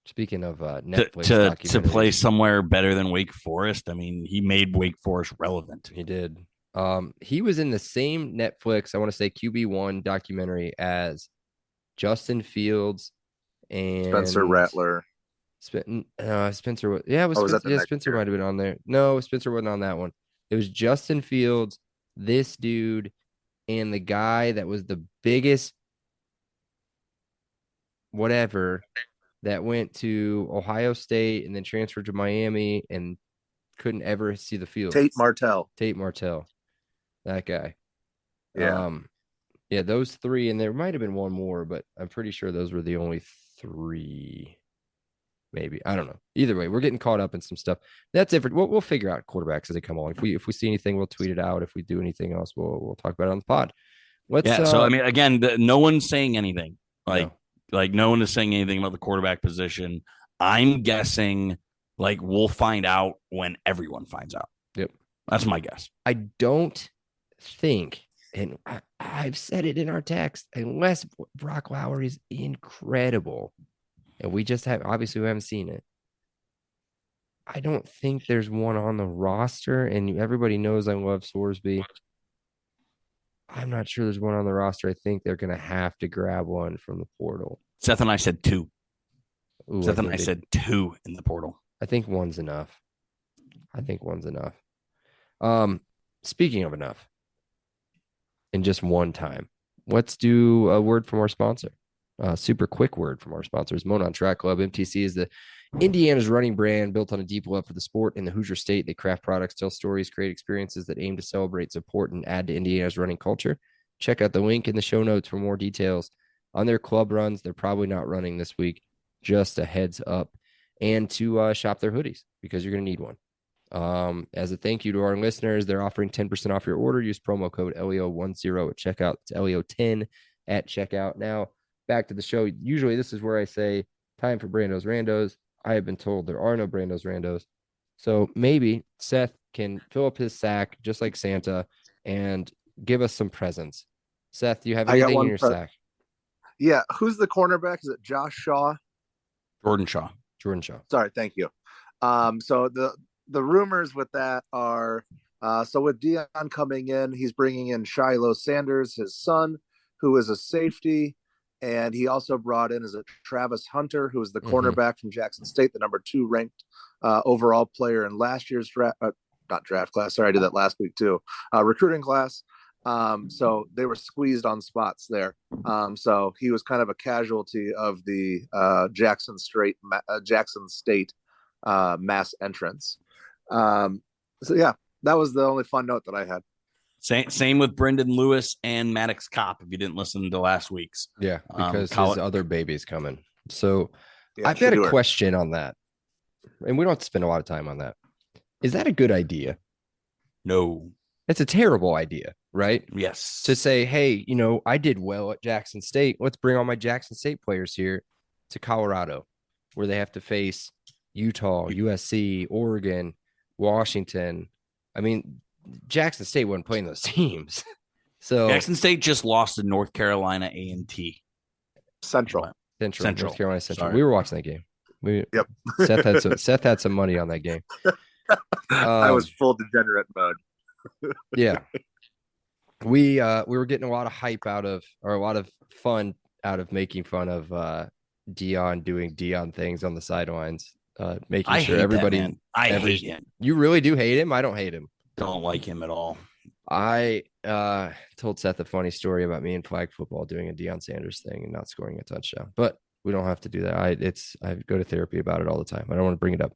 Speaking of Netflix to play somewhere better than Wake Forest, I mean, he made Wake Forest relevant. He did. He was in the same Netflix, I want to say QB1 documentary as Justin Fields and Spencer Rattler. Spencer. Yeah, it was. Spencer might have been on there. No, Spencer wasn't on that one. It was Justin Fields, this dude, and the guy that was the biggest whatever that went to Ohio State and then transferred to Miami and couldn't ever see the field. Tate Martell. That guy. Yeah. Yeah, those 3, and there might have been one more, but I'm pretty sure those were the only 3. Maybe. I don't know. Either way, we're getting caught up in some stuff. That's it. We'll figure out quarterbacks as they come along. If we see anything, we'll tweet it out. If we do anything else, we'll talk about it on the pod. So I mean, again, no one's saying anything. No. Like no one is saying anything about the quarterback position. I'm guessing like we'll find out when everyone finds out. Yep. That's my guess. I don't think, and I've said it in our text, unless Brock Lowry is incredible, and we haven't seen it. I don't think there's one on the roster, and everybody knows I love Sorsby. I'm not sure there's one on the roster. I think they're going to have to grab one from the portal. Seth and I said 2. Ooh, Seth and I said 2 in the portal. I think one's enough. Speaking of enough, in just one time, let's do a word from our sponsor. Super quick word from our sponsors. Monon Track Club. MTC is the Indiana's running brand built on a deep love for the sport in the Hoosier State. They craft products, tell stories, create experiences that aim to celebrate, support, and add to Indiana's running culture. Check out the link in the show notes for more details on their club runs. They're probably not running this week. Just a heads up. And to shop their hoodies because you're going to need one. As a thank you to our listeners, they're offering 10% off your order. Use promo code LEO10 at checkout. It's LEO10 at checkout. Now, back to the show. Usually this is where I say time for Brando's Randos. I have been told there are no Brando's Randos. So maybe Seth can fill up his sack just like Santa and give us some presents. Seth, do you have anything in your sack? Yeah. Who's the cornerback? Is it Josh Shaw? Jordan Shaw. Sorry. Thank you. So the rumors with that are, so with Deion coming in, he's bringing in Shiloh Sanders, his son, who is a safety. And he also brought in Travis Hunter, who is the cornerback from Jackson State, the number 2 ranked overall player in last year's not draft class. Sorry, I did that last week too. Recruiting class. So they were squeezed on spots there. So he was kind of a casualty of the Jackson State mass entrance. So yeah, that was the only fun note that I had. Same with Brendan Lewis and Maddox Kopp, if you didn't listen to last week's. Yeah, because his other baby's coming. So Yeah, I've got a question on that. And we don't have to spend a lot of time on that. Is that a good idea? No. It's a terrible idea, right? Yes. To say, hey, I did well at Jackson State. Let's bring all my Jackson State players here to Colorado, where they have to face Utah, USC, Oregon, Washington. I mean, Jackson State wasn't playing those teams. So Jackson State just lost to North Carolina A&T. Central. North Carolina Central. Sorry. We were watching that game. Yep. Seth had some money on that game. I was full degenerate mode. Yeah. We were getting a lot of hype out of, or a lot of fun out of making fun of Dion doing Dion things on the sidelines, making I sure hate everybody. that, man. I hate him. You really do hate him? I don't hate him. Don't like him at all. I told Seth a funny story about me in flag football doing a Deion Sanders thing and not scoring a touchdown, but we don't have to do that. I go to therapy about it all the time. I don't want to bring it up.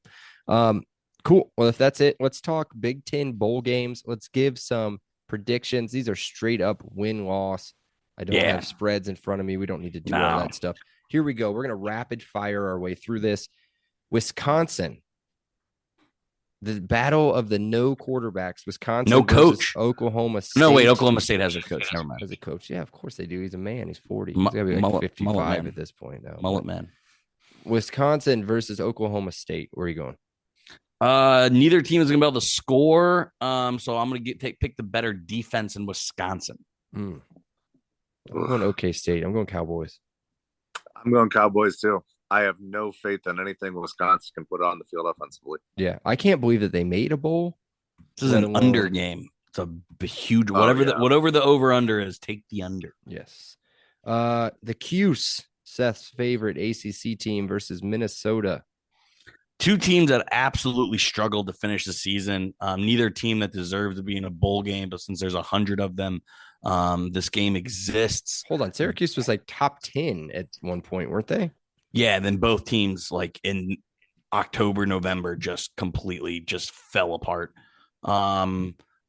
Cool. Well, if that's it, let's talk Big Ten bowl games. Let's give some predictions. These are straight up win-loss. I don't have spreads in front of me. We don't need to do all that stuff. Here we go. We're going to rapid fire our way through this. Wisconsin. The battle of the no quarterbacks. Wisconsin. No coach. Oklahoma State. No, wait. Oklahoma State has a coach. Never mind. Has a coach. Yeah, of course they do. He's a man. He's 40. He's got to be like 55 at this point now. Mullet man. Wisconsin versus Oklahoma State. Where are you going? Neither team is going to be able to score. So I'm going to pick the better defense in Wisconsin. I'm going OK State. I'm going Cowboys. I'm going Cowboys too. I have no faith in anything Wisconsin can put on the field offensively. Yeah, I can't believe that they made a bowl. This is an under game. It's a huge whatever the over under is. Take the under. Yes. The Cuse, Seth's favorite ACC team versus Minnesota. Two teams that absolutely struggled to finish the season. Neither team that deserves to be in a bowl game, but since there's 100 of them, this game exists. Hold on, Syracuse was like top 10 at one point, weren't they? Yeah, then both teams like in October, November just completely just fell apart.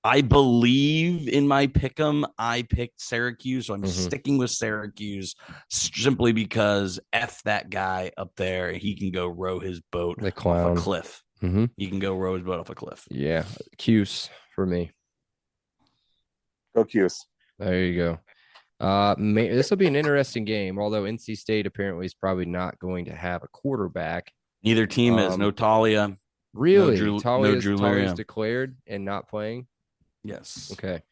I believe in my pick'em, I picked Syracuse, so I'm sticking with Syracuse simply because F that guy up there. He can go row his boat off a cliff. He can go row his boat off a cliff. Yeah, Cuse for me. Go Cuse. There you go. This will be an interesting game, although NC State apparently is probably not going to have a quarterback. Neither team is. No Talia. Really? Talia's declared and not playing? Yes. Okay.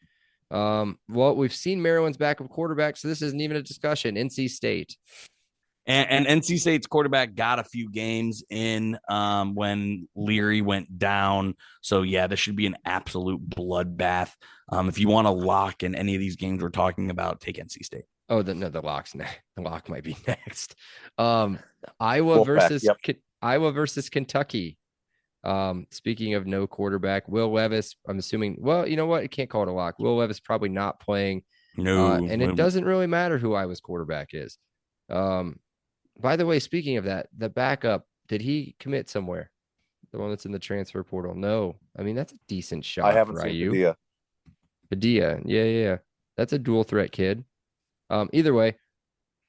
Well, we've seen Maryland's backup quarterback, so this isn't even a discussion. NC State. And NC State's quarterback got a few games in when Leary went down. So, yeah, this should be an absolute bloodbath. If you want to lock in any of these games we're talking about, take NC State. Oh, the lock's next. The lock might be next. Iowa versus Kentucky. Speaking of no quarterback, Will Levis, I'm assuming, well, you know what? I can't call it a lock. Will Levis probably not playing. No. And it doesn't really matter who Iowa's quarterback is. By the way, speaking of that, the backup, did he commit somewhere? The one that's in the transfer portal? No. I mean, that's a decent shot. I haven't seen Padilla. Yeah. That's a dual threat kid. Either way,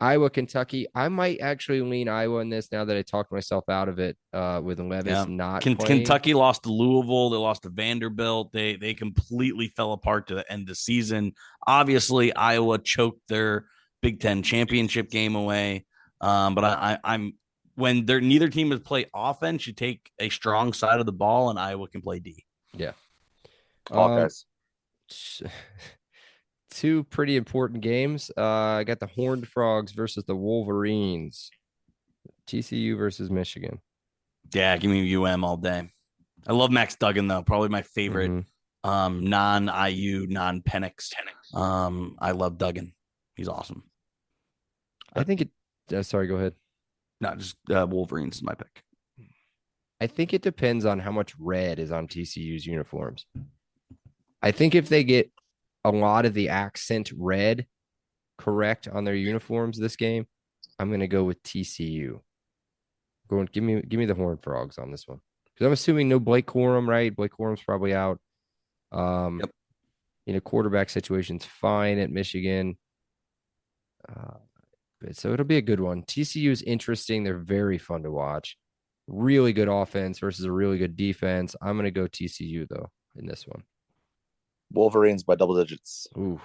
Iowa, Kentucky. I might actually lean Iowa in this now that I talked myself out of it with Levis not playing. Kentucky lost to Louisville. They lost to Vanderbilt. They completely fell apart to the end of the season. Obviously, Iowa choked their Big Ten championship game away. But I'm when neither team has played offense, you take a strong side of the ball, and Iowa can play D. Yeah. Hawkeyes. Two pretty important games. I got the Horned Frogs versus the Wolverines. TCU versus Michigan. Yeah, give me UM all day. I love Max Duggan, though. Probably my favorite non-IU, non-Penix. I love Duggan. He's awesome. I think it sorry, go ahead. No, just Wolverines is my pick. I think it depends on how much red is on TCU's uniforms. I think if they get a lot of the accent red correct on their uniforms this game, I'm going to go with TCU. Give me the Horned Frogs on this one. Because I'm assuming no Blake Corum, right? Blake Corum's probably out. Yep. Quarterback situation's fine at Michigan. So it'll be a good one. TCU is interesting. They're very fun to watch. Really good offense versus a really good defense. I'm going to go TCU, though, in this one. Wolverines by double digits. Ooh,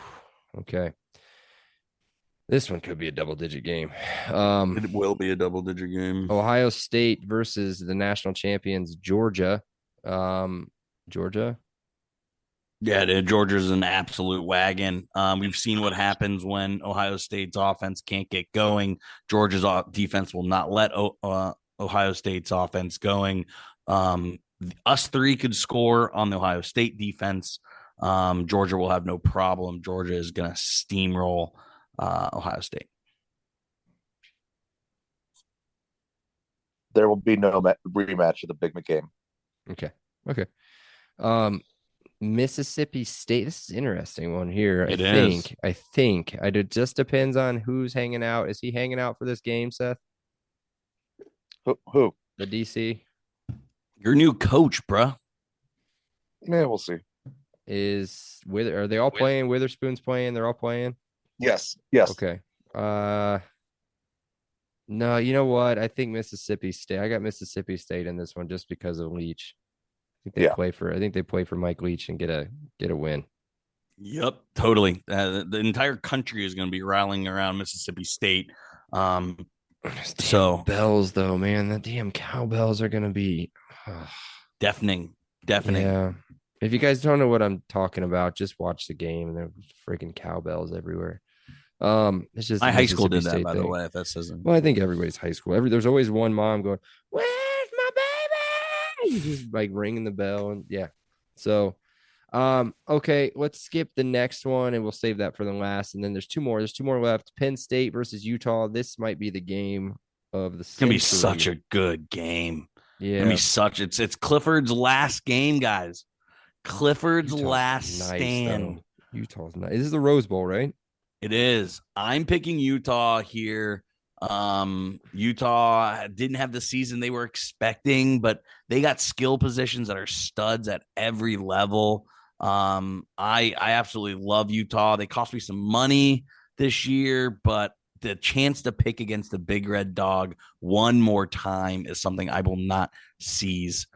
okay. This one could be a double-digit game. It will be a double-digit game. Ohio State versus the national champions, Georgia. Georgia? Yeah, dude, Georgia's an absolute wagon. We've seen what happens when Ohio State's offense can't get going. Georgia's defense will not let Ohio State's offense going. Us three could score on the Ohio State defense. Georgia will have no problem. Georgia is going to steamroll Ohio State. there will be no rematch of the Big McGame. Okay. Mississippi State. This is an interesting one here. It I think it just depends on who's hanging out. Is he hanging out for this game, Seth? Who? The DC Your new coach, bruh. Yeah, we'll see. are they all playing? Witherspoon's playing. They're all playing. Yes. Okay. No, you know what? I think Mississippi State. I got Mississippi State in this one just because of Leach. I think they play for Mike Leach and get a win. Yep, totally. The entire country is going to be rallying around Mississippi State. So bells, though, man, the damn cowbells are going to be deafening. Yeah. If you guys don't know what I'm talking about, just watch the game. And there are freaking cowbells everywhere. It's just my high school did that, State by thing. the way. If that says Well, I think everybody's high school. There's always one mom going, "Where's my baby?" Just like ringing the bell, and yeah. So, okay, let's skip the next one, and we'll save that for the last. And then there's two more. There's two more left. Penn State versus Utah. This might be the game of the it's gonna be century. such a good game. Yeah, Gonna be it's Clifford's last game, guys. Clifford's Utah's last nice, stand. though. Utah's nice. This is the Rose Bowl, right? It is. I'm picking Utah here. Utah didn't have the season they were expecting, but they got skill positions that are studs at every level. I absolutely love Utah. They cost me some money this year, but the chance to pick against the Big Red Dog one more time is something I will not seize.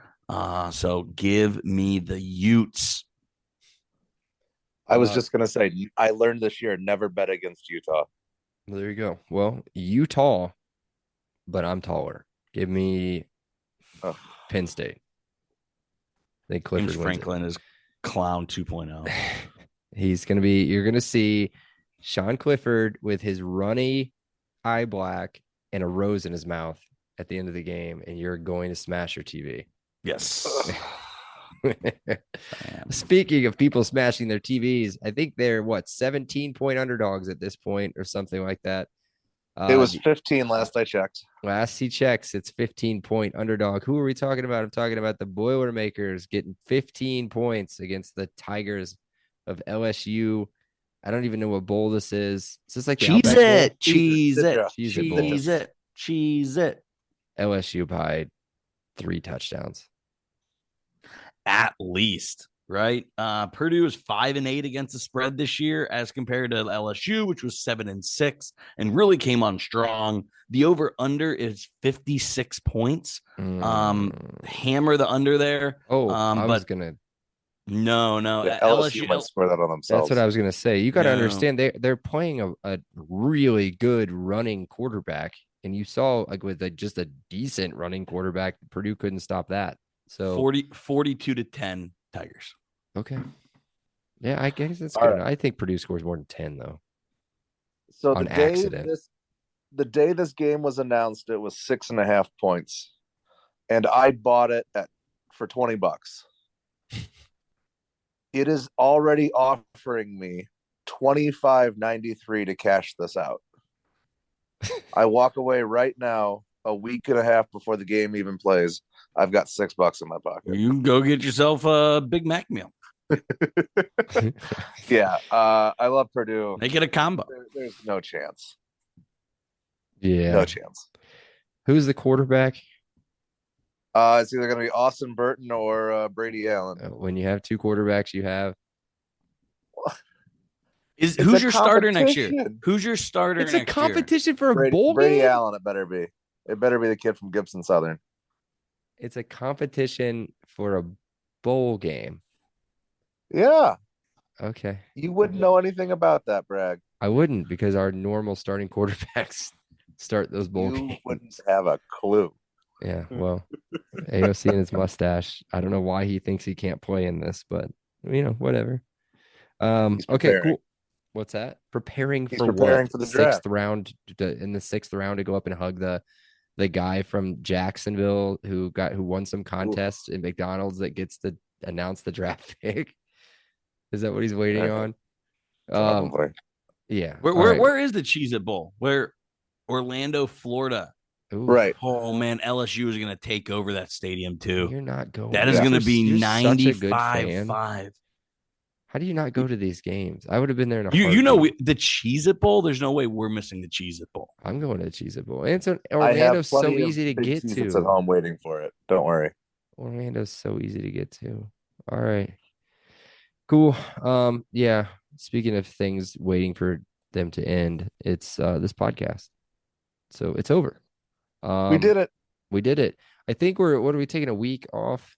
So give me the Utes. I was just going to say, I learned this year, never bet against Utah. Well, there you go. Well, Utah, but I'm taller. Give me Penn State. I think Clifford James Franklin is clown 2.0. You're going to see Sean Clifford with his runny eye black and a rose in his mouth at the end of the game, and you're going to smash your TV. Yes. Speaking of people smashing their TVs, I think they're 17-point underdogs at this point or something like that. It was 15 last I checked. Last he checks, it's 15-point underdog. Who are we talking about? I'm talking about the Boilermakers getting 15 points against the Tigers of LSU. I don't even know what bowl this is. Is this like the Outback Bowl? Cheese it. LSU by 3 touchdowns. At least, right? Purdue is 5-8 against the spread this year, as compared to LSU, which was 7-6, and really came on strong. The over under is 56 points. Hammer the under there. I was gonna. No. Yeah, LSU might spread that on themselves. That's what I was gonna say. You got to understand they're playing a really good running quarterback, and you saw with just a decent running quarterback, Purdue couldn't stop that. So 42-10 Tigers. Okay. Yeah, I guess that's good. Right. I think Purdue scores more than 10 though. So the day this game was announced, it was 6.5 points, and I bought it for $20. It is already offering me $25.93 to cash this out. I walk away right now, a week and a half before the game even plays. I've got $6 in my pocket. You can go get yourself a Big Mac meal. Yeah, I love Purdue. Make it a combo. There's no chance. Yeah, no chance. Who's the quarterback? It's either going to be Austin Burton or Brady Allen. When you have 2 quarterbacks, you have. Who's your starter next year? Who's your starter next year? It's a competition for a bowl game? Brady Allen, it better be. It better be the kid from Gibson Southern. It's a competition for a bowl game. Yeah. Okay. You wouldn't know anything about that, Bragg. I wouldn't, because our normal starting quarterbacks start those bowl games. You wouldn't have a clue. Yeah, well, AOC and his mustache. I don't know why he thinks he can't play in this, but whatever. Okay, cool. What's that? Preparing for the draft. 6th round in the 6th round to go up and hug the guy from Jacksonville who won some contest at McDonald's that gets to announce the draft pick. Is that what he's waiting on? Probably. Yeah. Where is the Cheez-It Bowl? Where? Orlando, Florida. Ooh, Right. Oh man, LSU is going to take over that stadium too. You're not going. That is going to be You're such a good fan. 95-5. How do you not go to these games? I would have been there in a You know heartbeat. the Cheez-It Bowl. There's no way we're missing the Cheez-It Bowl. I'm going to the Cheez-It Bowl. And so I have Orlando's so plenty of easy to big get Cheez-Its to. at home waiting for it. Don't worry. Orlando's so easy to get to. All right. Cool. Yeah. Speaking of things waiting for them to end, it's this podcast. So it's over. We did it. We did it. I think what are we taking a week off?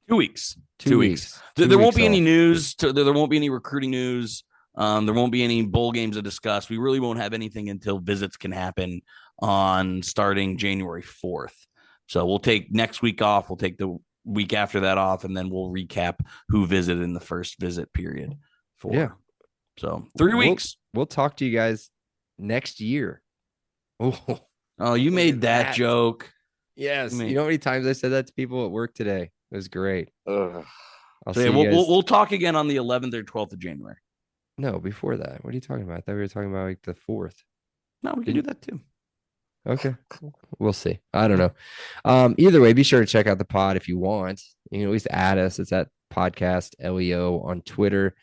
2 weeks. 2 weeks. There won't be off. any news. There won't be any recruiting news. There won't be any bowl games to discuss. We really won't have anything until visits can happen on starting January 4th. So we'll take next week off. We'll take the week after that off, and then we'll recap who visited in the first visit period. So 3 weeks. We'll talk to you guys next year. Oh, you made that joke. Yes. You know how many times I said that to people at work today? It was great. Ugh. I'll So see yeah, you guys. we'll talk again on the 11th or 12th of January. No, before that. What are you talking about? I thought we were talking about like the 4th. No, we can do that too. Okay. We'll see. I don't know. Either way, be sure to check out the pod if you want. You can at least add us. It's at Podcast LEO on Twitter.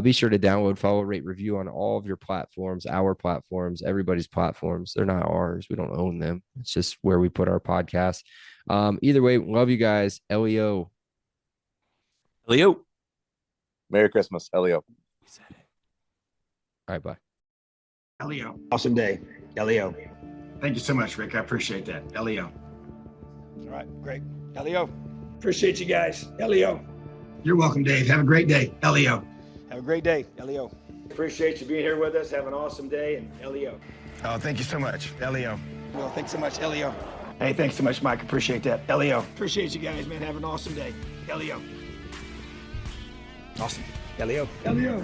Be sure to download, follow, rate, review on all of your platforms, our platforms, everybody's platforms. They're not ours. We don't own them. It's just where we put our podcast. Either way, love you guys. LEO. Leo. Merry Christmas, Elio. All right, bye. Elio. Awesome day. Elio. Thank you so much, Rick. I appreciate that. Elio. All right, great. Elio. Appreciate you guys. Elio. You're welcome, Dave. Have a great day. Elio. Have a great day, Elio. Appreciate you being here with us. Have an awesome day. And Elio. Oh, thank you so much, Elio. Well, thanks so much, Elio. Hey, thanks so much, Mike. Appreciate that. Elio. Appreciate you guys, man. Have an awesome day. Elio. Awesome. Elio. Elio.